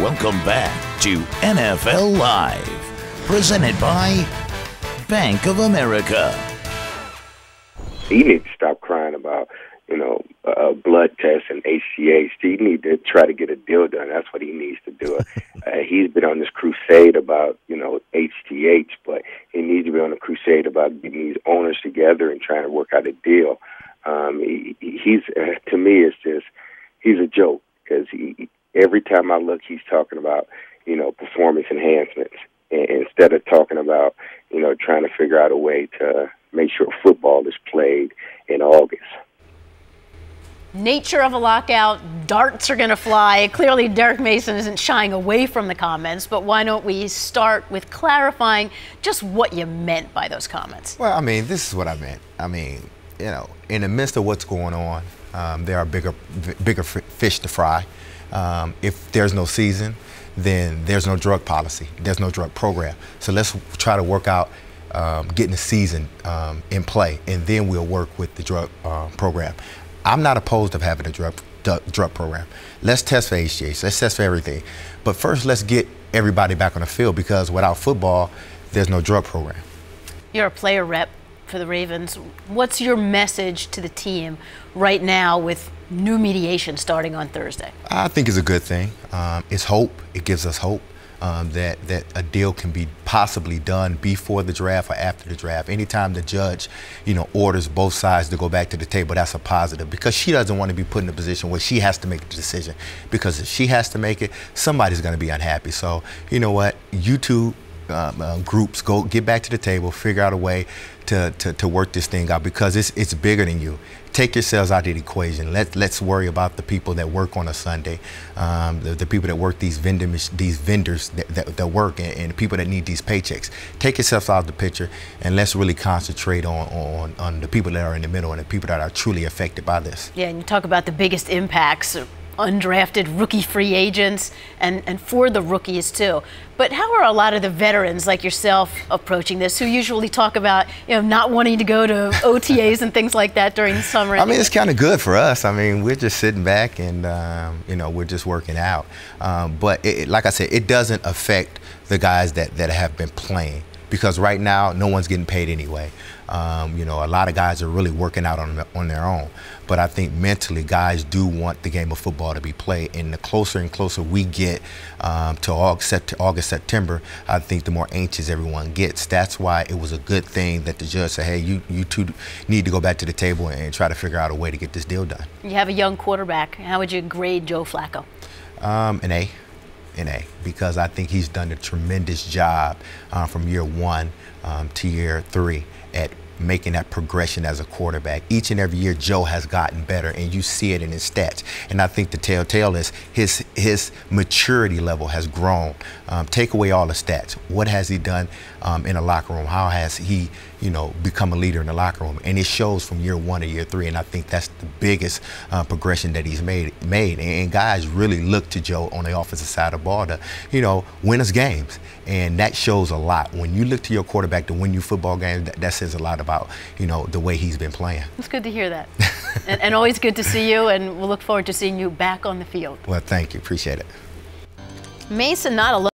Welcome back to NFL Live, presented by Bank of America. He needs to stop crying about, blood tests and HGH. He needs to try to get a deal done. That's what he needs to do. He's been on this crusade about, HGH, but he needs to be on a crusade about getting these owners together and trying to work out a deal. He's to me, he's a joke because every time I look, he's talking about, performance enhancements instead of talking about, trying to figure out a way to make sure football is played in August. Nature of a lockout, darts are going to fly. Clearly, Derek Mason isn't shying away from the comments, but why don't we start with clarifying just what you meant by those comments? Well, this is what I meant. In the midst of what's going on, there are bigger fish to fry. If there's no season, then there's no drug policy. There's no drug program. So let's try to work out getting the season in play, and then we'll work with the drug program. I'm not opposed to having a drug program. Let's test for HGH. Let's test for everything. But first, let's get everybody back on the field, because without football, there's no drug program. You're a player rep for the Ravens. What's your message to the team right now with new mediation starting on Thursday? I think it's a good thing. It's hope. It gives us hope that a deal can be possibly done before the draft or after the draft. Anytime the judge, orders both sides to go back to the table, that's a positive, because she doesn't want to be put in a position where she has to make the decision. Because if she has to make it, somebody's going to be unhappy. So, you know what? You two groups get back to the table, figure out a way to work this thing out, because it's bigger than you. Take yourselves out of the equation. Let's worry about the people that work on a Sunday, the people that work these vendors that work, and the people that need these paychecks. Take yourselves out of the picture, and let's really concentrate on the people that are in the middle and the people that are truly affected by this. Yeah, and you talk about the biggest impacts, undrafted rookie free agents, and for the rookies too. But how are a lot of the veterans like yourself approaching this, who usually talk about not wanting to go to OTAs and things like that during the summer? It's kind of good for us. We're just sitting back and we're just working out. But like I said, it doesn't affect the guys that have been playing, because right now no one's getting paid anyway. A lot of guys are really working out on their own. But I think mentally, guys do want the game of football to be played. And the closer and closer we get to August, September, I think the more anxious everyone gets. That's why it was a good thing that the judge said, hey, you two need to go back to the table and try to figure out a way to get this deal done. You have a young quarterback. How would you grade Joe Flacco? An A, because I think he's done a tremendous job from year 1 to year 3 at making that progression as a quarterback. Each and every year, Joe has gotten better, and you see it in his stats. And I think the telltale is his maturity level has grown. Take away all the stats. What has he done in the locker room? How has he, become a leader in the locker room? And it shows from year 1 to year 3, and I think that's the biggest progression that he's made. And guys really look to Joe on the offensive side of the ball to, win us games. And that shows a lot. When you look to your quarterback to win you football games, that says a lot about, the way he's been playing. It's good to hear that. and always good to see you, and we'll look forward to seeing you back on the field. Well, thank you. Appreciate it. Mason not alone.